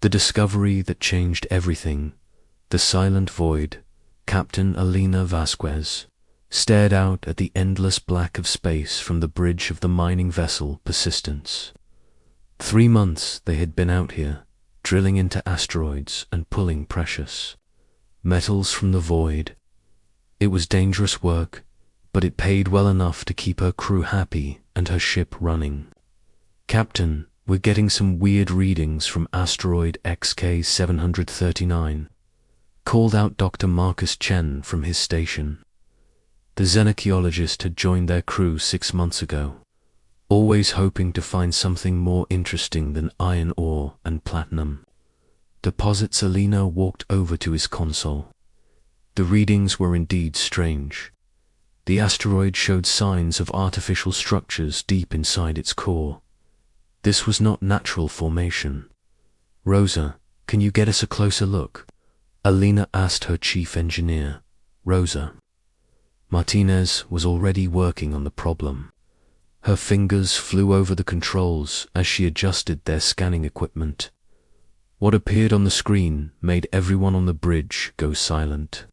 The discovery that changed everything, the silent void. Captain Alina Vasquez stared out at the endless black of space from the bridge of the mining vessel Persistence. 3 months they had been out here, drilling into asteroids and pulling precious metals from the void. It was dangerous work, but it paid well enough to keep her crew happy and her ship running. "Captain, we're getting some weird readings from asteroid XK 739, called out Dr. Marcus Chen from his station. The xenarchaeologist had joined their crew 6 months ago, always hoping to find something more interesting than iron ore and platinum deposits. Alina walked over to his console. The readings were indeed strange. The asteroid showed signs of artificial structures deep inside its core. This was not natural formation. "Rosa, can you get us a closer look?" Alina asked her chief engineer, Rosa. Martinez was already working on the problem. Her fingers flew over the controls as she adjusted their scanning equipment. What appeared on the screen made everyone on the bridge go silent.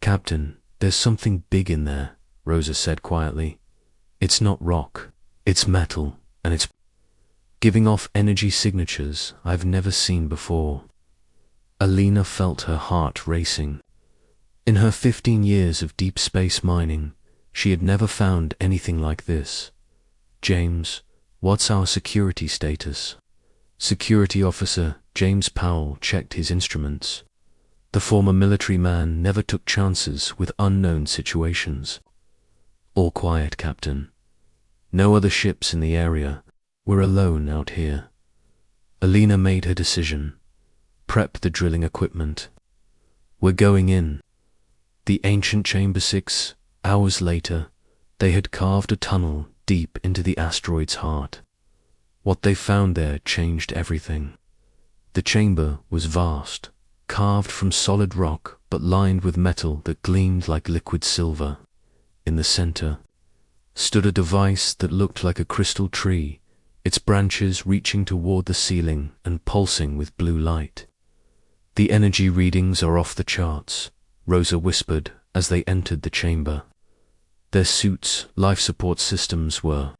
"Captain, there's something big in there," Rosa said quietly. "It's not rock, it's metal, and it's giving off energy signatures I've never seen before." Alina felt her heart racing. In her 15 years of deep space mining, she had never found anything like this. "James, what's our security status?" Security Officer James Powell checked his instruments. The former military man never took chances with unknown situations. "All quiet, Captain. No other ships in the area. We're alone out here." Alina made her decision. "Prep the drilling equipment. We're going in." The ancient Chamber 6, hours later, they had carved a tunnel deep into the asteroid's heart. What they found there changed everything. The chamber was vast, carved from solid rock but lined with metal that gleamed like liquid silver. In the center stood a device that looked like a crystal tree, its branches reaching toward the ceiling and pulsing with blue light. "The energy readings are off the charts," Rosa whispered as they entered the chamber. Their suits' life support systems were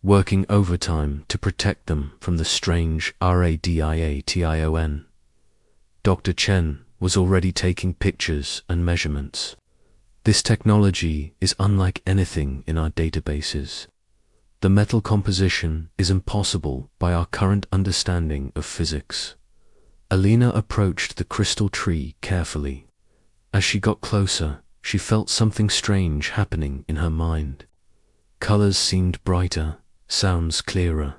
working overtime to protect them from the strange radiation. Dr. Chen was already taking pictures and measurements. "This technology is unlike anything in our databases. The metal composition is impossible by our current understanding of physics." Alina approached the crystal tree carefully. As she got closer, she felt something strange happening in her mind. Colors seemed brighter, sounds clearer.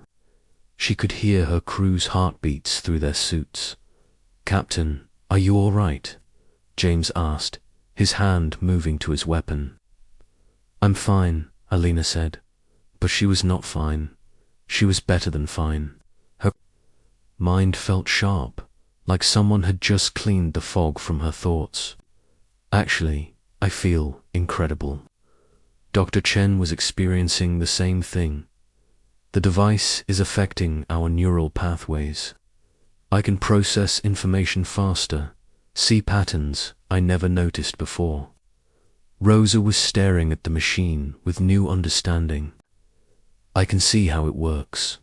She could hear her crew's heartbeats through their suits. "Captain, are you all right?" James asked, his hand moving to his weapon. "I'm fine," Alina said. But she was not fine. She was better than fine. Her mind felt sharp, like someone had just cleaned the fog from her thoughts. "Actually, I feel incredible." Dr. Chen was experiencing the same thing. "The device is affecting our neural pathways. I can process information faster, see patterns I never noticed before." Rosa was staring at the machine with new understanding. "I can see how it works.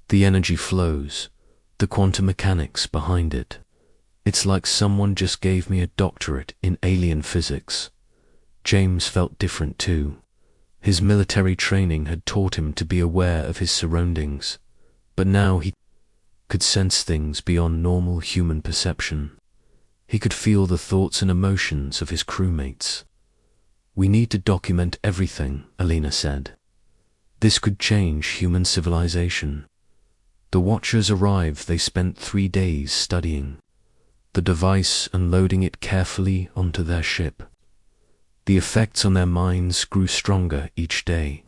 The energy flows, the quantum mechanics behind it. It's like someone just gave me a doctorate in alien physics." James felt different too. His military training had taught him to be aware of his surroundings, but now he could sense things beyond normal human perception. He could feel the thoughts and emotions of his crewmates. "We need to document everything," Alina said. "This could change human civilization." The Watchers arrived. They spent 3 days studying the device and loading it carefully onto their ship. The effects on their minds grew stronger each day.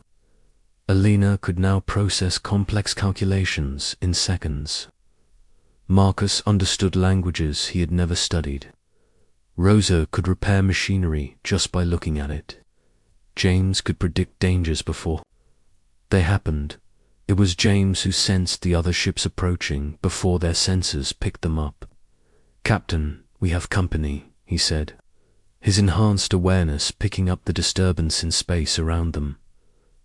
Alina could now process complex calculations in seconds. Marcus understood languages he had never studied. Rosa could repair machinery just by looking at it. James could predict dangers before they happened. It was James who sensed the other ships approaching before their sensors picked them up. "Captain, we have company," he said, his enhanced awareness picking up the disturbance in space around them.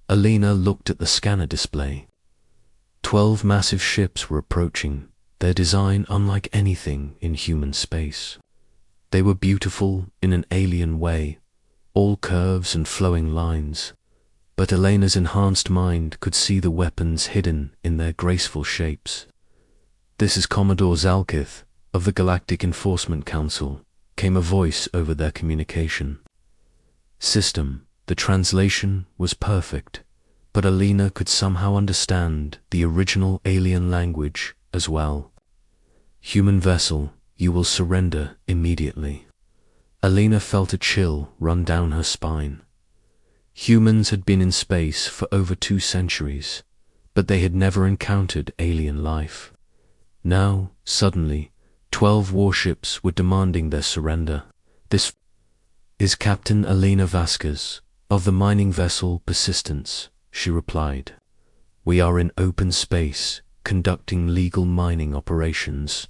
Alina looked at the scanner display. 12 massive ships were approaching, their design unlike anything in human space. They were beautiful in an alien way, all curves and flowing lines, but Elena's enhanced mind could see the weapons hidden in their graceful shapes. "This is Commodore Zalkith of the Galactic Enforcement Council," came a voice over their communication system. The translation was perfect, but Alina could somehow understand the original alien language as well. "Human vessel, you will surrender immediately." Alina felt a chill run down her spine. Humans had been in space for over 2 centuries, but they had never encountered alien life. Now, suddenly, 12 warships were demanding their surrender. "This is Captain Alina Vasquez of the mining vessel Persistence," she replied. "We are in open space, conducting legal mining operations.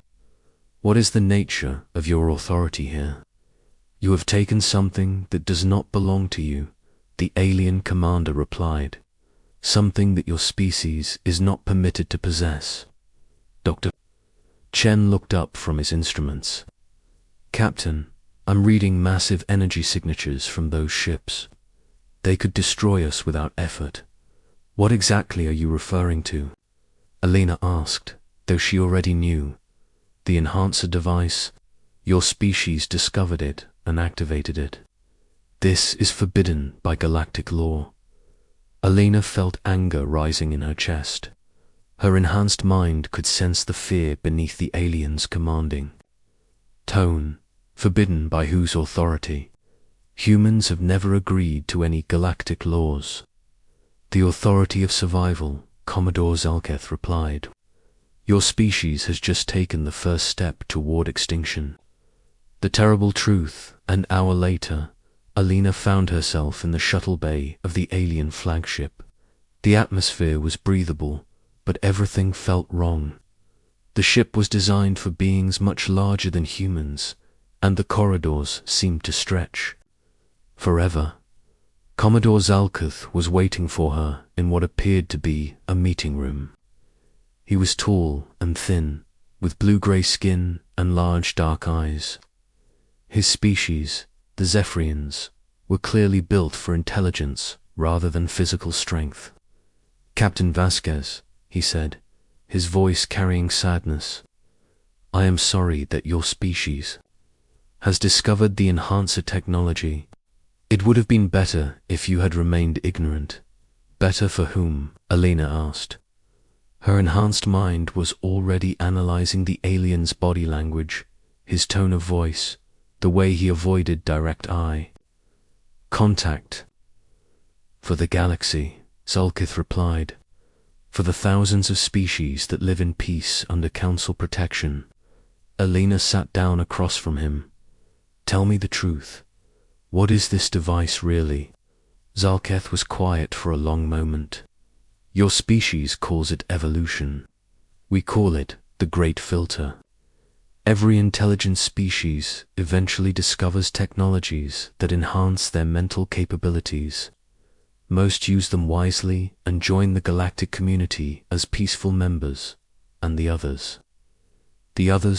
What is the nature of your authority here?" "You have taken something that does not belong to you," the alien commander replied. "Something that your species is not permitted to possess." Dr. Chen looked up from his instruments. "Captain, I'm reading massive energy signatures from those ships. They could destroy us without effort. What exactly are you referring to?" Alina asked, though she already knew. "The enhancer device. Your species discovered it and activated it. This is forbidden by galactic law." Alina felt anger rising in her chest. Her enhanced mind could sense the fear beneath the alien's commanding tone. Forbidden by whose authority? Humans have never agreed to any galactic laws. "The authority of survival," Commodore Zalkith replied. "Your species has just taken the first step toward extinction." The terrible truth, an hour later, Alina found herself in the shuttle bay of the alien flagship. The atmosphere was breathable, but everything felt wrong. The ship was designed for beings much larger than humans, and the corridors seemed to stretch forever. Commodore Zalkith was waiting for her in what appeared to be a meeting room. He was tall and thin, with blue-gray skin and large dark eyes. His species, the Zephyrians, were clearly built for intelligence rather than physical strength. "Captain Vasquez," he said, his voice carrying sadness, "I am sorry that your species has discovered the enhancer technology. It would have been better if you had remained ignorant." "Better for whom?" Alina asked. Her enhanced mind was already analyzing the alien's body language, his tone of voice, the way he avoided direct eye contact. "For the galaxy," Zalkith replied. "For the thousands of species that live in peace under council protection." Alina sat down across from him. "Tell me the truth. What is this device really?" Zalkith was quiet for a long moment. "Your species calls it evolution. We call it the Great Filter. Every intelligent species eventually discovers technologies that enhance their mental capabilities. Most use them wisely and join the galactic community as peaceful members, and the others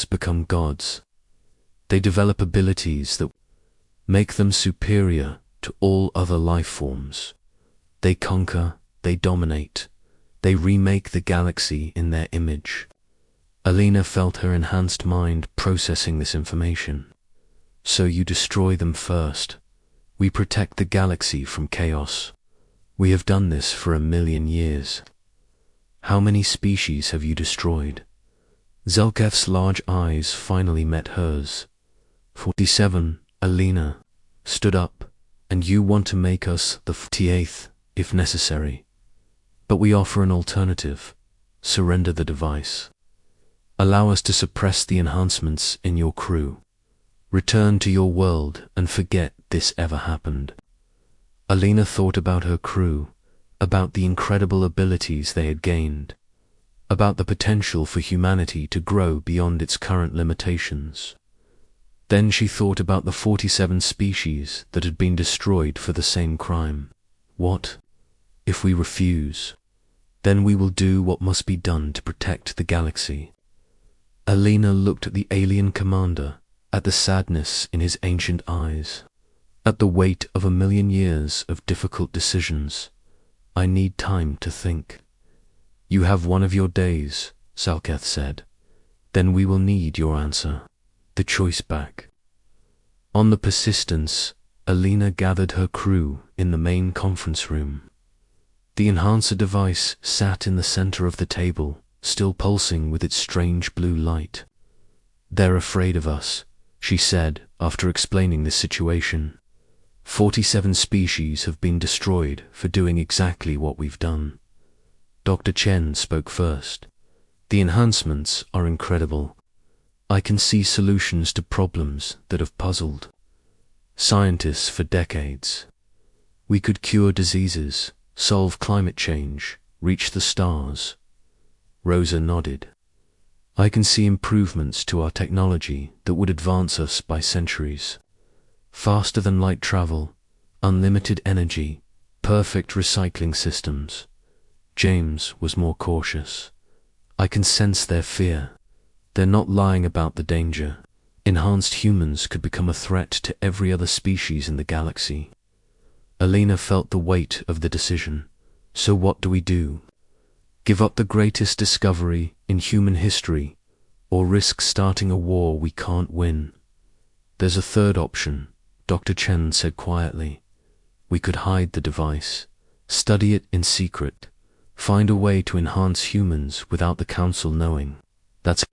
become gods. They develop abilities that make them superior to all other life forms. They conquer, they dominate, they remake the galaxy in their image." Alina felt her enhanced mind processing this information. "So you destroy them first. We protect the galaxy from chaos. We have done this for 1,000,000 years. How many species have you destroyed?" Zalkith's large eyes finally met hers. 47, Alina stood up. "And you want to make us the 48th, if necessary. But we offer an alternative. Surrender the device. Allow us to suppress the enhancements in your crew. Return to your world and forget this ever happened." Alina thought about her crew, about the incredible abilities they had gained, about the potential for humanity to grow beyond its current limitations. Then she thought about the 47 species that had been destroyed for the same crime. What if we refuse? Then we will do what must be done to protect the galaxy. Alina looked at the alien commander, at the sadness in his ancient eyes, at the weight of 1,000,000 years of difficult decisions. I need time to think. You have one of your days, Zalketh said. Then we will need your answer, the choice back. On the Persistence, Alina gathered her crew in the main conference room. The enhancer device sat in the center of the table, still pulsing with its strange blue light. They're afraid of us, she said after explaining the situation. 47 species have been destroyed for doing exactly what we've done. Dr. Chen spoke first. The enhancements are incredible. I can see solutions to problems that have puzzled scientists for decades. We could cure diseases, solve climate change, reach the stars. Rosa nodded. I can see improvements to our technology that would advance us by centuries. Faster than light travel, unlimited energy, perfect recycling systems. James was more cautious. I can sense their fear. They're not lying about the danger. Enhanced humans could become a threat to every other species in the galaxy. Alina felt the weight of the decision. So what do we do? Give up the greatest discovery in human history, or risk starting a war we can't win? There's a third option, Dr. Chen said quietly. We could hide the device, study it in secret, find a way to enhance humans without the Council knowing. That's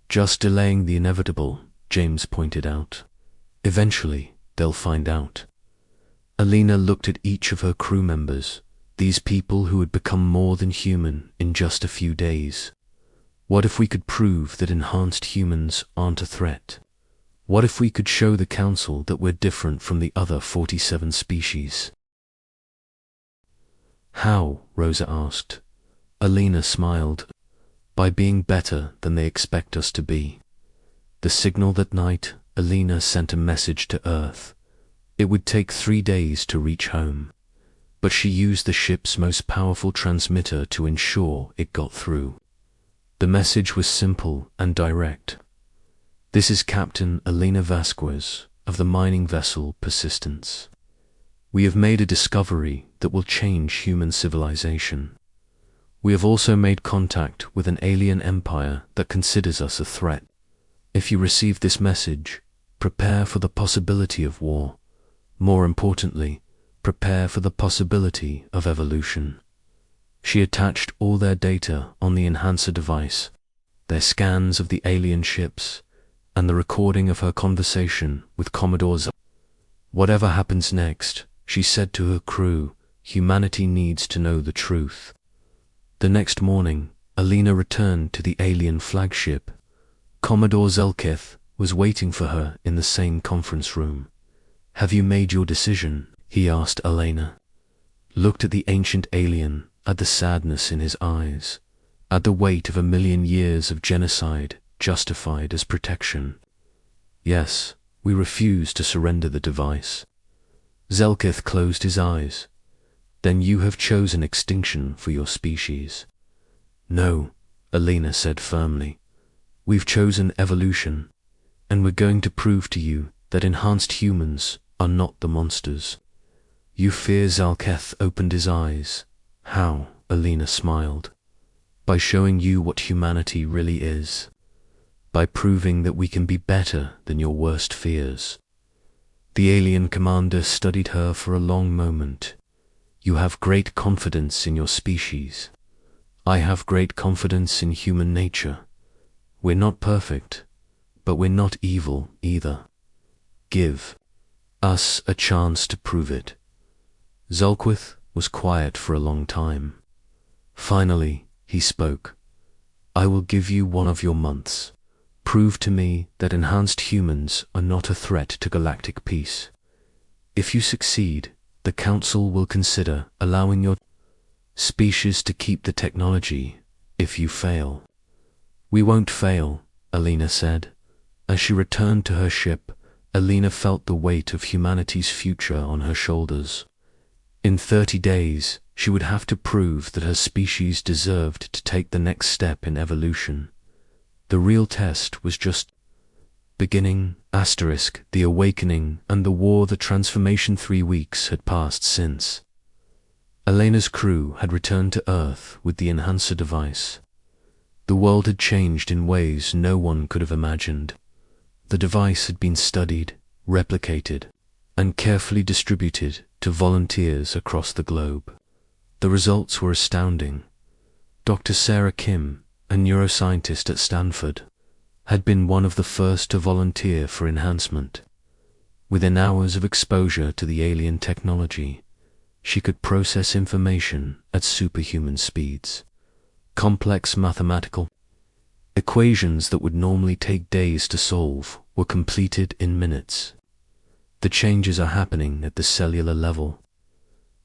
just delaying the inevitable, James pointed out. Eventually, they'll find out. Alina looked at each of her crew members, these people who had become more than human in just a few days. What if we could prove that enhanced humans aren't a threat? What if we could show the Council that we're different from the other 47 species? How? Rosa asked. Alina smiled. By being better than they expect us to be. The signal that night, Alina sent a message to Earth. It would take 3 days to reach home, but she used the ship's most powerful transmitter to ensure it got through. The message was simple and direct. This is Captain Alina Vasquez of the mining vessel Persistence. We have made a discovery that will change human civilization. We have also made contact with an alien empire that considers us a threat. If you receive this message, prepare for the possibility of war. More importantly, prepare for the possibility of evolution. She attached all their data on the enhancer device, their scans of the alien ships, and the recording of her conversation with Commodore Z. Whatever happens next, she said to her crew, humanity needs to know the truth. The next morning, Alina returned to the alien flagship. Commodore Zalketh was waiting for her in the same conference room. Have you made your decision? He asked Alina. Looked at the ancient alien, at the sadness in his eyes, at the weight of 1,000,000 years of genocide justified as protection. Yes, we refuse to surrender the device. Zalketh closed his eyes. Then you have chosen extinction for your species. No, Alina said firmly. We've chosen evolution, and we're going to prove to you that enhanced humans are not the monsters. You fear? Zalketh opened his eyes. How? Alina smiled. By showing you what humanity really is. By proving that we can be better than your worst fears. The alien commander studied her for a long moment. You have great confidence in your species. I have great confidence in human nature. We're not perfect, but we're not evil either. Give us a chance to prove it. Zalketh was quiet for a long time. Finally, he spoke. I will give you one of your months. Prove to me that enhanced humans are not a threat to galactic peace. If you succeed, the Council will consider allowing your species to keep the technology if you fail. We won't fail, Alina said. As she returned to her ship, Alina felt the weight of humanity's future on her shoulders. In 30 days, she would have to prove that her species deserved to take the next step in evolution. The real test was just beginning, the awakening, and the war. The transformation. 3 weeks had passed since. Elena's crew had returned to Earth with the enhancer device. The world had changed in ways no one could have imagined. The device had been studied, replicated, and carefully distributed to volunteers across the globe. The results were astounding. Dr. Sarah Kim, a neuroscientist at Stanford, had been one of the first to volunteer for enhancement. Within hours of exposure to the alien technology, she could process information at superhuman speeds. Complex mathematical equations that would normally take days to solve were completed in minutes. The changes are happening at the cellular level.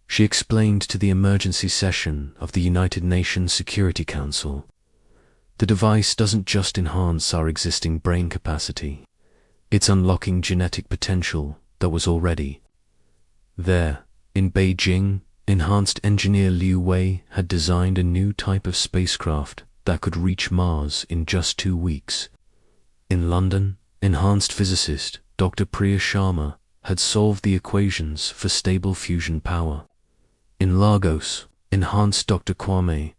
She explained to the emergency session of the United Nations Security Council. The device doesn't just enhance our existing brain capacity, it's unlocking genetic potential that was already there. In Beijing, enhanced engineer Liu Wei had designed a new type of spacecraft that could reach Mars in just 2 weeks. In London, enhanced physicist Dr. Priya Sharma had solved the equations for stable fusion power. In Lagos, enhanced Dr. Kwame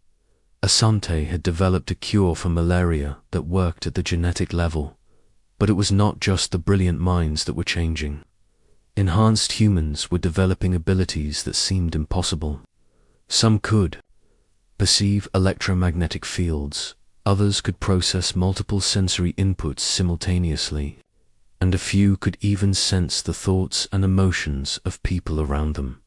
Asante had developed a cure for malaria that worked at the genetic level. But it was not just the brilliant minds that were changing. Enhanced humans were developing abilities that seemed impossible. Some could perceive electromagnetic fields, others could process multiple sensory inputs simultaneously, and a few could even sense the thoughts and emotions of people around them.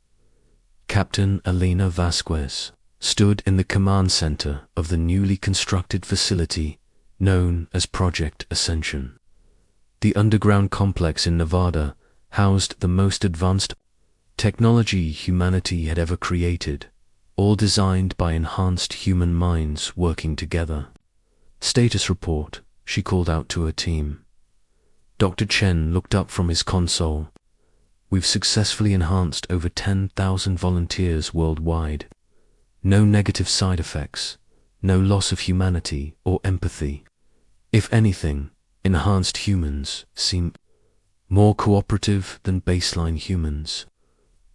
Captain Alina Vasquez stood in the command center of the newly constructed facility known as Project Ascension. The underground complex in Nevada housed the most advanced technology humanity had ever created, all designed by enhanced human minds working together. Status report, she called out to her team. Dr. Chen looked up from his console. We've successfully enhanced over 10,000 volunteers worldwide. No negative side effects, no loss of humanity or empathy. If anything, enhanced humans seem more cooperative than baseline humans.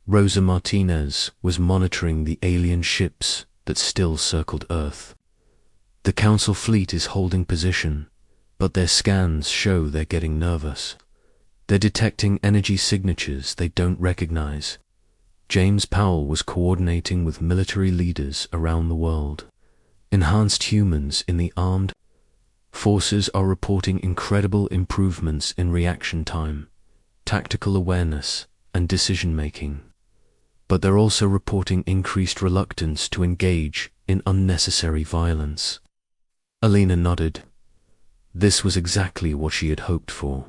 Rosa Martinez was monitoring the alien ships that still circled Earth. The Council fleet is holding position, but their scans show they're getting nervous. They're detecting energy signatures they don't recognize. James Powell was coordinating with military leaders around the world. Enhanced humans in the armed forces are reporting incredible improvements in reaction time, tactical awareness, and decision-making. But they're also reporting increased reluctance to engage in unnecessary violence. Alina nodded. This was exactly what she had hoped for.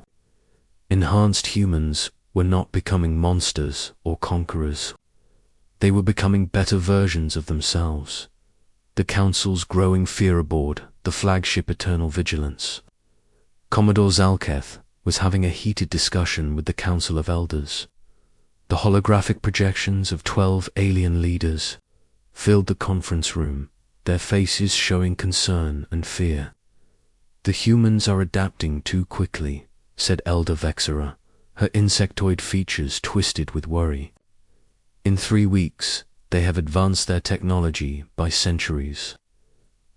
Enhanced humans were not becoming monsters or conquerors. They were becoming better versions of themselves. The Council's growing fear aboard the flagship Eternal Vigilance. Commodore Zalketh was having a heated discussion with the Council of Elders. The holographic projections of 12 alien leaders filled the conference room, their faces showing concern and fear. The humans are adapting too quickly, said Elder Vexera, her insectoid features twisted with worry. In 3 weeks, they have advanced their technology by centuries.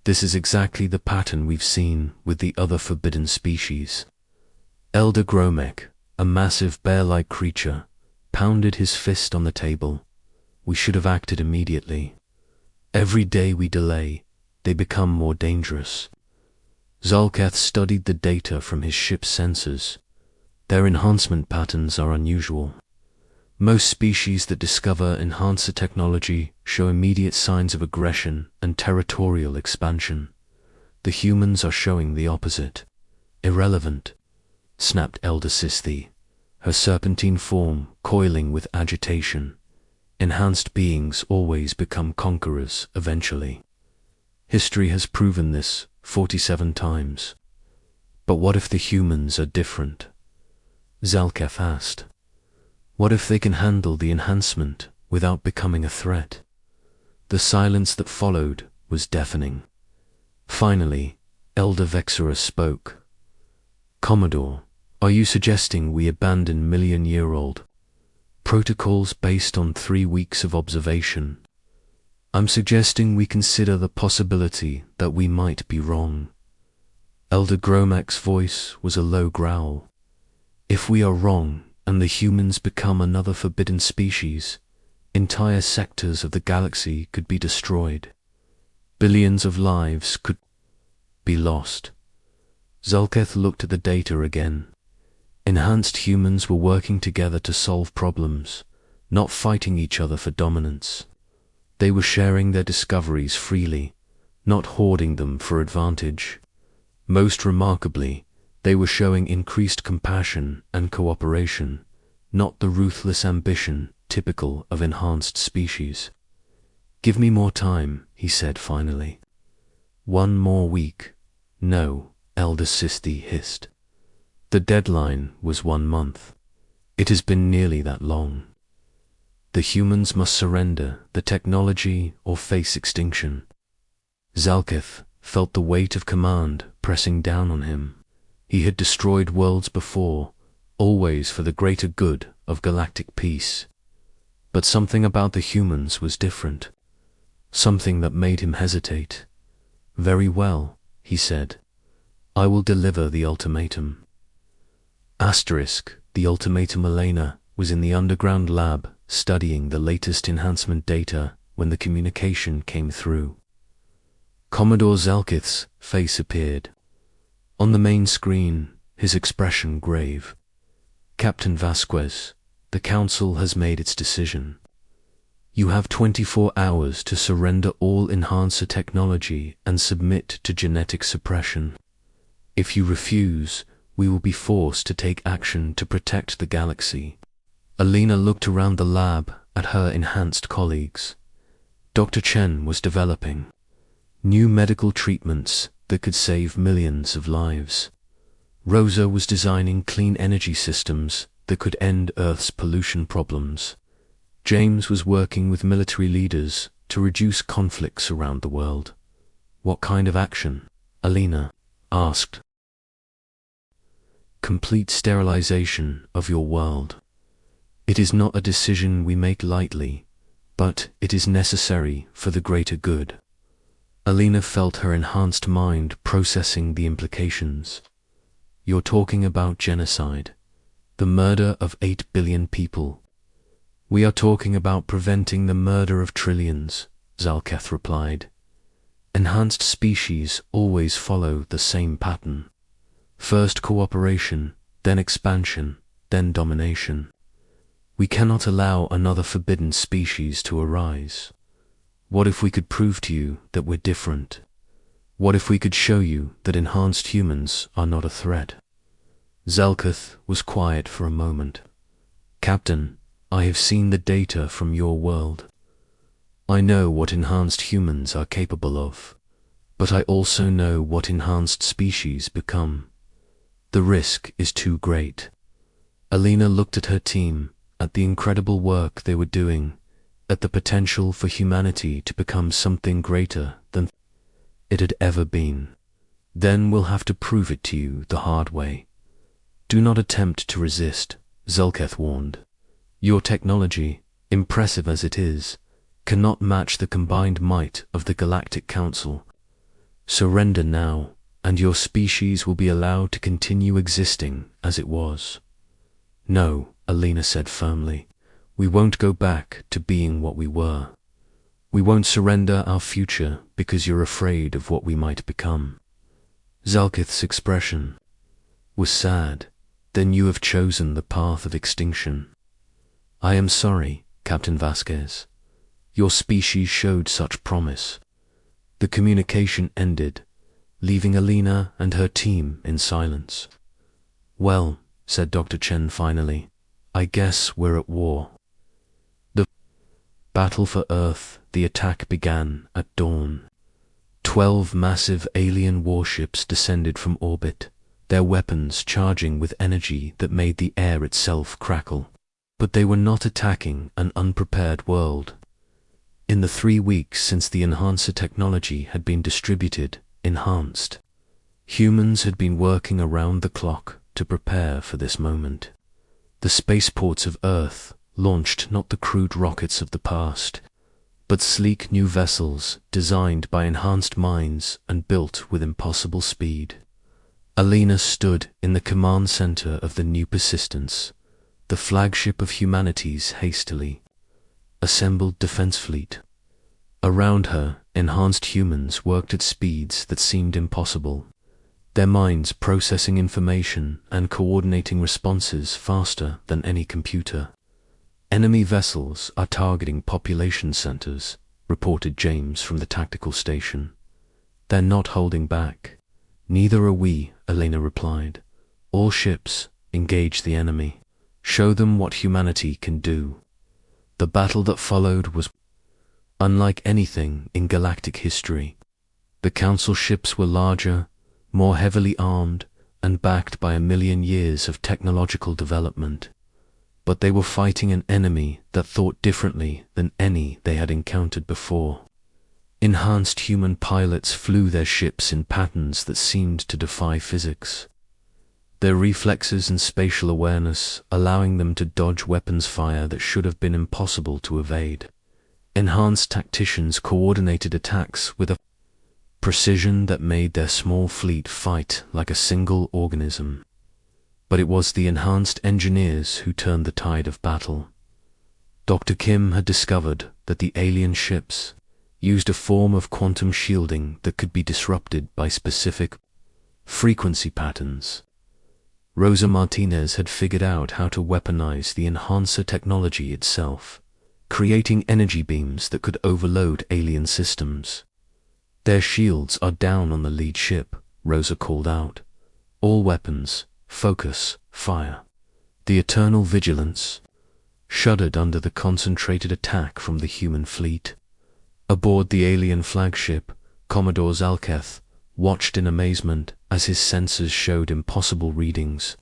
This is exactly the pattern we've seen with the other forbidden species. Elder Gromek, a massive bear-like creature, pounded his fist on the table. We should have acted immediately. Every day we delay, they become more dangerous. Zalketh studied the data from his ship's sensors. Their enhancement patterns are unusual. Most species that discover enhancer technology show immediate signs of aggression and territorial expansion. The humans are showing the opposite. Irrelevant, snapped Elder Sisthi, her serpentine form coiling with agitation. Enhanced beings always become conquerors eventually. History has proven this 47 times. But what if the humans are different? Zalketh asked. What if they can handle the enhancement without becoming a threat? The silence that followed was deafening. Finally, Elder Vexerus spoke. Commodore, are you suggesting we abandon million-year-old protocols based on 3 weeks of observation? I'm suggesting we consider the possibility that we might be wrong. Elder Gromek's voice was a low growl. If we are wrong and the humans become another forbidden species, entire sectors of the galaxy could be destroyed. Billions of lives could be lost. Zalketh looked at the data again. Enhanced humans were working together to solve problems, not fighting each other for dominance. They were sharing their discoveries freely, not hoarding them for advantage. Most remarkably, they were showing increased compassion and cooperation, not the ruthless ambition typical of enhanced species. Give me more time, he said finally. 1 more week. No, Elder Sisti hissed. The deadline was 1 month. It has been nearly that long. The humans must surrender the technology or face extinction. Zalketh felt the weight of command pressing down on him. He had destroyed worlds before, always for the greater good of galactic peace. But something about the humans was different. Something that made him hesitate. Very well, he said. I will deliver the ultimatum. The ultimatum. Elena was in the underground lab studying the latest enhancement data when the communication came through. Commodore Zalketh's face appeared. On the main screen, his expression grave. Captain Vasquez, the Council has made its decision. You have 24 hours to surrender all enhancer technology and submit to genetic suppression. If you refuse, we will be forced to take action to protect the galaxy. Alina looked around the lab at her enhanced colleagues. Dr. Chen was developing new medical treatments that could save millions of lives. Rosa was designing clean energy systems that could end Earth's pollution problems. James was working with military leaders to reduce conflicts around the world. What kind of action? Alina asked. Complete sterilization of your world. It is not a decision we make lightly, but it is necessary for the greater good. Alina felt her enhanced mind processing the implications. You're talking about genocide, the murder of 8 billion people. We are talking about preventing the murder of trillions, Zalketh replied. Enhanced species always follow the same pattern. First cooperation, then expansion, then domination. We cannot allow another forbidden species to arise. What if we could prove to you that we're different? What if we could show you that enhanced humans are not a threat? Zalketh was quiet for a moment. Captain, I have seen the data from your world. I know what enhanced humans are capable of, but I also know what enhanced species become. The risk is too great. Alina looked at her team, at the incredible work they were doing, at the potential for humanity to become something greater than it had ever been. Then we'll have to prove it to you the hard way. Do not attempt to resist, Zalketh warned. Your technology, impressive as it is, cannot match the combined might of the Galactic Council. Surrender now, and your species will be allowed to continue existing as it was. No, Alina said firmly. We won't go back to being what we were. We won't surrender our future because you're afraid of what we might become. Zalketh's expression was sad. Then you have chosen the path of extinction. I am sorry, Captain Vasquez. Your species showed such promise. The communication ended, leaving Alina and her team in silence. Well, said Dr. Chen finally, I guess we're at war. Battle for Earth. The attack began at dawn. 12 massive alien warships descended from orbit, their weapons charging with energy that made the air itself crackle. But they were not attacking an unprepared world. In the 3 weeks since the enhancer technology had been enhanced, humans had been working around the clock to prepare for this moment. The spaceports of Earth launched not the crude rockets of the past, but sleek new vessels designed by enhanced minds and built with impossible speed. Alina stood in the command center of the new Persistence, the flagship of humanity's hastily assembled defense fleet. Around her, enhanced humans worked at speeds that seemed impossible, their minds processing information and coordinating responses faster than any computer. Enemy vessels are targeting population centers, reported James from the tactical station. They're not holding back. Neither are we, Elena replied. All ships, engage the enemy. Show them what humanity can do. The battle that followed was unlike anything in galactic history. The Council ships were larger, more heavily armed, and backed by 1,000,000 years of technological development. But they were fighting an enemy that thought differently than any they had encountered before. Enhanced human pilots flew their ships in patterns that seemed to defy physics, their reflexes and spatial awareness allowing them to dodge weapons fire that should have been impossible to evade. Enhanced tacticians coordinated attacks with a precision that made their small fleet fight like a single organism. But it was the enhanced engineers who turned the tide of battle. Dr. Kim had discovered that the alien ships used a form of quantum shielding that could be disrupted by specific frequency patterns. Rosa Martinez had figured out how to weaponize the enhancer technology itself, creating energy beams that could overload alien systems. Their shields are down on the lead ship, Rosa called out. All weapons, focus, fire. The Eternal Vigilance shuddered under the concentrated attack from the human fleet. Aboard the alien flagship, Commodore Zalketh watched in amazement as his sensors showed impossible readings.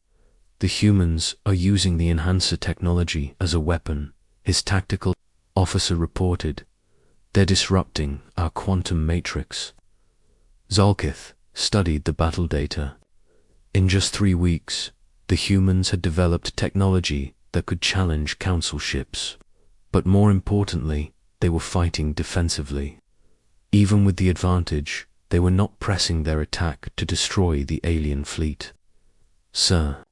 The humans are using the enhancer technology as a weapon, his tactical officer reported. They're disrupting our quantum matrix. Zalketh studied the battle data. In just 3 weeks, the humans had developed technology that could challenge Council ships. But more importantly, they were fighting defensively. Even with the advantage, they were not pressing their attack to destroy the alien fleet. Sir,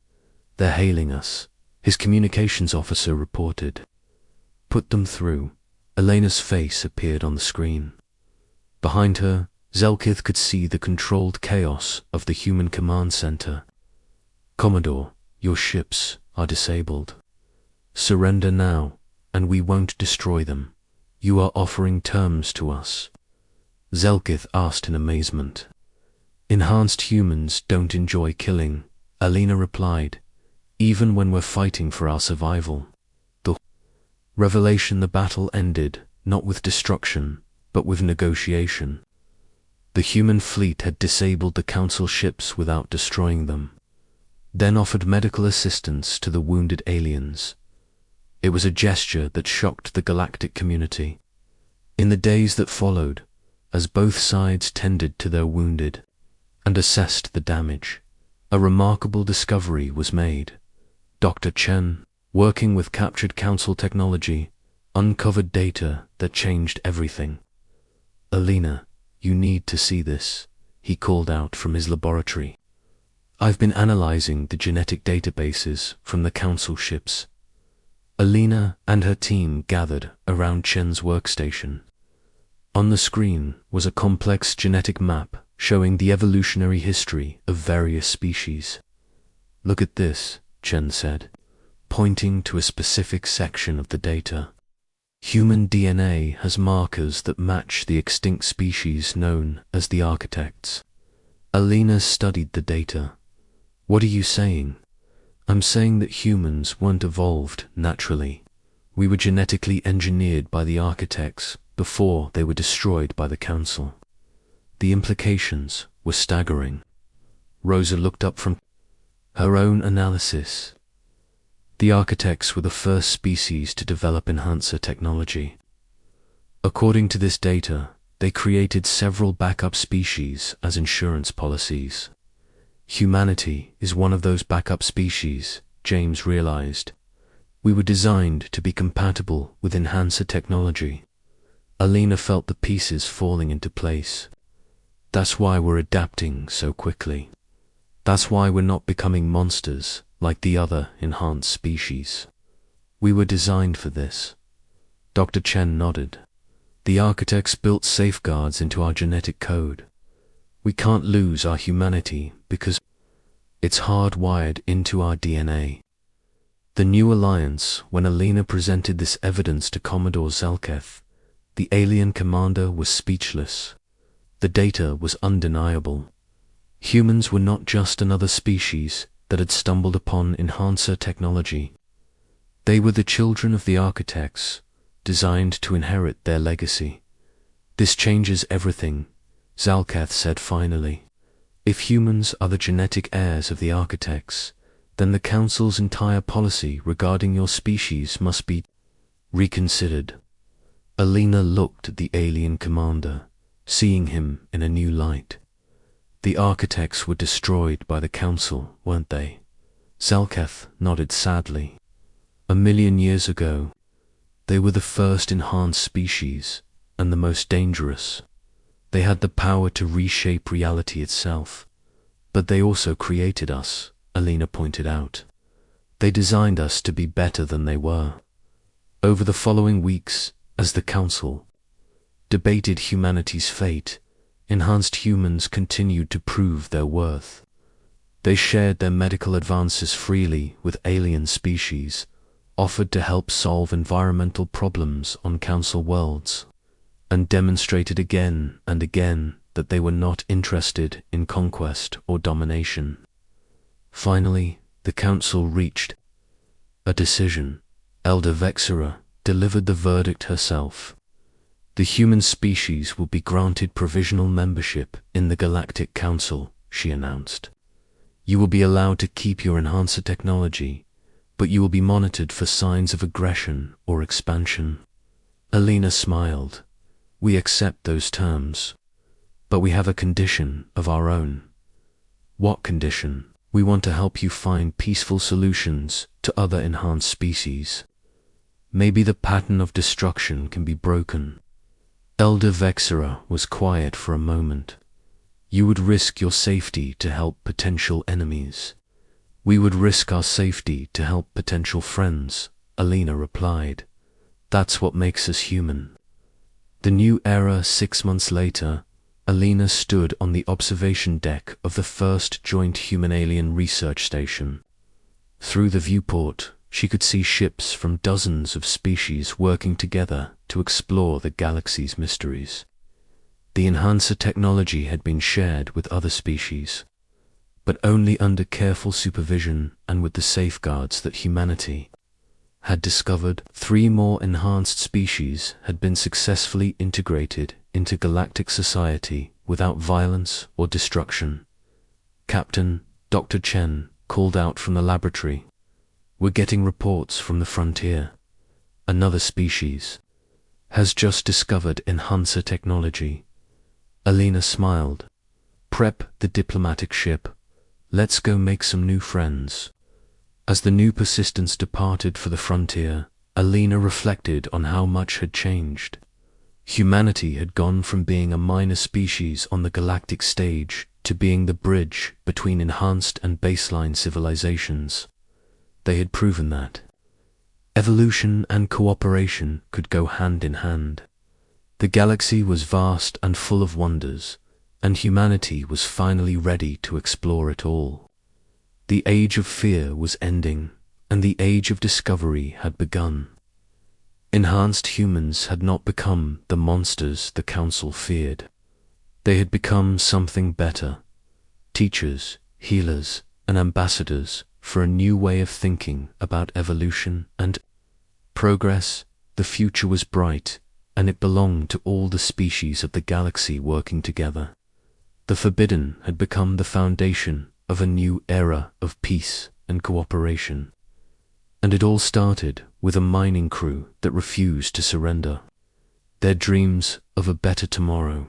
they're hailing us, his communications officer reported. Put them through. Elena's face appeared on the screen. Behind her, Zalkith could see the controlled chaos of the human command center. Commodore, your ships are disabled. Surrender now, and we won't destroy them. You are offering terms to us. Zalkith asked in amazement. Enhanced humans don't enjoy killing, Alina replied, even when we're fighting for our survival. The revelation the battle ended, not with destruction, but with negotiation. The human fleet had disabled the Council ships without destroying them, then offered medical assistance to the wounded aliens. It was a gesture that shocked the galactic community. In the days that followed, as both sides tended to their wounded and assessed the damage, a remarkable discovery was made. Dr. Chen, working with captured Council technology, uncovered data that changed everything. Alina, you need to see this, he called out from his laboratory. I've been analyzing the genetic databases from the Council ships. Alina and her team gathered around Chen's workstation. On the screen was a complex genetic map showing the evolutionary history of various species. Look at this, Chen said, pointing to a specific section of the data. Human DNA has markers that match the extinct species known as the architects. Alina studied the data. What are you saying? I'm saying that humans weren't evolved naturally. We were genetically engineered by the architects before they were destroyed by the council. The implications were staggering. Rosa looked up from her own analysis. The architects were the first species to develop enhancer technology. According to this data, they created several backup species as insurance policies. Humanity is one of those backup species, James realized. We were designed to be compatible with enhancer technology. Alina felt the pieces falling into place. That's why we're adapting so quickly. That's why we're not becoming monsters like the other enhanced species. We were designed for this. Dr. Chen nodded. The architects built safeguards into our genetic code. We can't lose our humanity because it's hardwired into our DNA. The new alliance, when Alina presented this evidence to Commodore Zelketh, the alien commander was speechless. The data was undeniable. Humans were not just another species that had stumbled upon enhancer technology. They were the children of the architects, designed to inherit their legacy. This changes everything, Zalkath said finally. If humans are the genetic heirs of the architects, then the Council's entire policy regarding your species must be reconsidered. Alina looked at the alien commander, seeing him in a new light. The architects were destroyed by the Council, weren't they? Zalkath nodded sadly. 1,000,000 years ago, they were the first enhanced species, and the most dangerous. They had the power to reshape reality itself. But they also created us, Alina pointed out. They designed us to be better than they were. Over the following weeks, as the Council debated humanity's fate, enhanced humans continued to prove their worth. They shared their medical advances freely with alien species, offered to help solve environmental problems on Council worlds, and demonstrated again and again that they were not interested in conquest or domination. Finally, the Council reached a decision. Elder Vexera delivered the verdict herself. The human species will be granted provisional membership in the Galactic Council, she announced. You will be allowed to keep your enhancer technology, but you will be monitored for signs of aggression or expansion. Alina smiled. We accept those terms, but we have a condition of our own. What condition? We want to help you find peaceful solutions to other enhanced species. Maybe the pattern of destruction can be broken. Elder Vexera was quiet for a moment. You would risk your safety to help potential enemies. We would risk our safety to help potential friends, Alina replied. That's what makes us human. The new era 6 months later, Alina stood on the observation deck of the first joint human-alien research station. Through the viewport, she could see ships from dozens of species working together to explore the galaxy's mysteries. The enhancer technology had been shared with other species, but only under careful supervision and with the safeguards that humanity had discovered. 3 more enhanced species had been successfully integrated into galactic society without violence or destruction. Captain Dr. Chen called out from the laboratory. We're getting reports from the frontier. Another species has just discovered enhancer technology. Alina smiled. Prep the diplomatic ship. Let's go make some new friends. As the new Persistence departed for the frontier, Alina reflected on how much had changed. Humanity had gone from being a minor species on the galactic stage to being the bridge between enhanced and baseline civilizations. They had proven that evolution and cooperation could go hand in hand. The galaxy was vast and full of wonders, and humanity was finally ready to explore it all. The age of fear was ending, and the age of discovery had begun. Enhanced humans had not become the monsters the Council feared. They had become something better. Teachers, healers, and ambassadors for a new way of thinking about evolution and Progress, the future was bright, and it belonged to all the species of the galaxy working together. The Forbidden had become the foundation of a new era of peace and cooperation. And it all started with a mining crew that refused to surrender. Their dreams of a better tomorrow